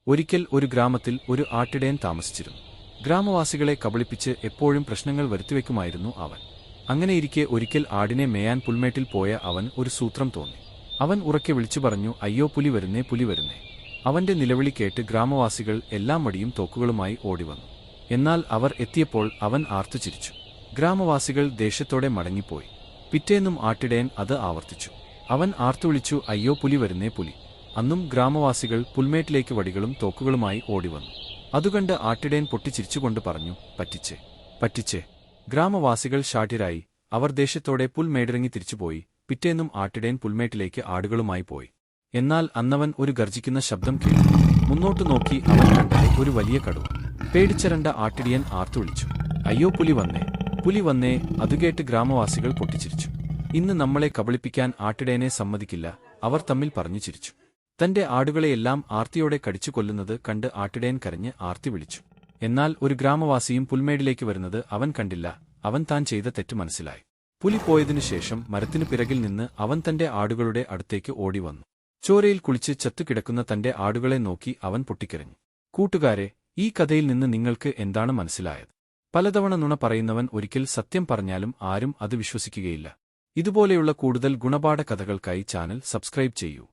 ഒരിക്കൽ ഒരു ഗ്രാമത്തിൽ ഒരു ആട്ടിടയൻ താമസിച്ചിരുന്നു. ഗ്രാമവാസികളെ കബളിപ്പിച്ച് എപ്പോഴും പ്രശ്നങ്ങൾ വരുത്തിവെക്കുമായിരുന്നു അവൻ. അങ്ങനെയിരിക്കെ ഒരിക്കൽ ആടിനെ മേയാൻ പുൽമേട്ടിൽ പോയ അവൻ ഒരു സൂത്രം തോന്നി. അവൻ ഉറക്കെ വിളിച്ചു പറഞ്ഞു, അയ്യോ പുലി വരുന്നേ, പുലി വരുന്നേ. അവന്റെ നിലവിളി കേട്ട് ഗ്രാമവാസികൾ എല്ലാം വടിയും തോക്കുകളുമായി ഓടിവന്നു. എന്നാൽ അവർ എത്തിയപ്പോൾ അവൻ ആർത്തു ചിരിച്ചു. ഗ്രാമവാസികൾ ദേഷ്യത്തോടെ മടങ്ങിപ്പോയി. പിറ്റേന്നും ആട്ടിടയൻ അത് ആവർത്തിച്ചു. അവൻ ആർത്തുവിളിച്ചു, അയ്യോ പുലി വരുന്നേ, പുലി. അന്നും ഗ്രാമവാസികൾ പുൽമേട്ടിലേക്ക് വടികളും തോക്കുകളുമായി ഓടിവന്നു. അതുകണ്ട് ആട്ടിടയൻ പൊട്ടിച്ചിരിച്ചുകൊണ്ട് പറഞ്ഞു, പറ്റിച്ചേ, പറ്റിച്ചേ. ഗ്രാമവാസികൾ ഷാഠ്യരായി. അവർ ദേഷ്യത്തോടെ പുൽമേടിറങ്ങി തിരിച്ചുപോയി. പിറ്റേന്നും ആട്ടിടയൻ പുൽമേട്ടിലേക്ക് ആടുകളുമായി പോയി. എന്നാൽ അന്നവൻ ഒരു ഗർജിക്കുന്ന ശബ്ദം കേട്ടു. മുന്നോട്ടു നോക്കി അവൻ കണ്ടത് ഒരു വലിയ കടുവ. പേടിച്ചരണ്ട ആട്ടിടയൻ ആർത്തുവിളിച്ചു, അയ്യോ പുലി വന്നേ, പുലി വന്നേ. അതുകേട്ട് ഗ്രാമവാസികൾ പൊട്ടിച്ചിരിച്ചു. ഇന്ന് നമ്മളെ കബളിപ്പിക്കാൻ ആട്ടിടയനെ സമ്മതിക്കില്ല, അവർ തമ്മിൽ പറഞ്ഞു ചിരിച്ചു. തന്റെ ആടുകളെയെല്ലാം ആർത്തിയോടെ കടിച്ചു കൊല്ലുന്നത് കണ്ട് ആട്ടിടയൻ കരഞ്ഞ് ആർത്തി വിളിച്ചു. എന്നാൽ ഒരു ഗ്രാമവാസിയും പുൽമേടിലേക്ക് വരുന്നത് അവൻ കണ്ടില്ല. അവൻ താൻ ചെയ്ത തെറ്റ് മനസ്സിലായി. പുലി പോയതിനുശേഷം മരത്തിനു പിറകിൽ നിന്ന് അവൻ തന്റെ ആടുകളുടെ അടുത്തേക്ക് ഓടിവന്നു. ചോരയിൽ കുളിച്ച് ചത്തുകിടക്കുന്ന തന്റെ ആടുകളെ നോക്കി അവൻ പൊട്ടിക്കരഞ്ഞു. കൂട്ടുകാരെ, ഈ കഥയിൽ നിന്ന് നിങ്ങൾക്ക് എന്താണ് മനസ്സിലായത്? പലതവണ നുണ പറയുന്നവൻ ഒരിക്കൽ സത്യം പറഞ്ഞാലും ആരും അത് വിശ്വസിക്കുകയില്ല. ഇതുപോലെയുള്ള കൂടുതൽ ഗുണപാഠ കഥകൾക്കായി ചാനൽ സബ്സ്ക്രൈബ് ചെയ്യൂ.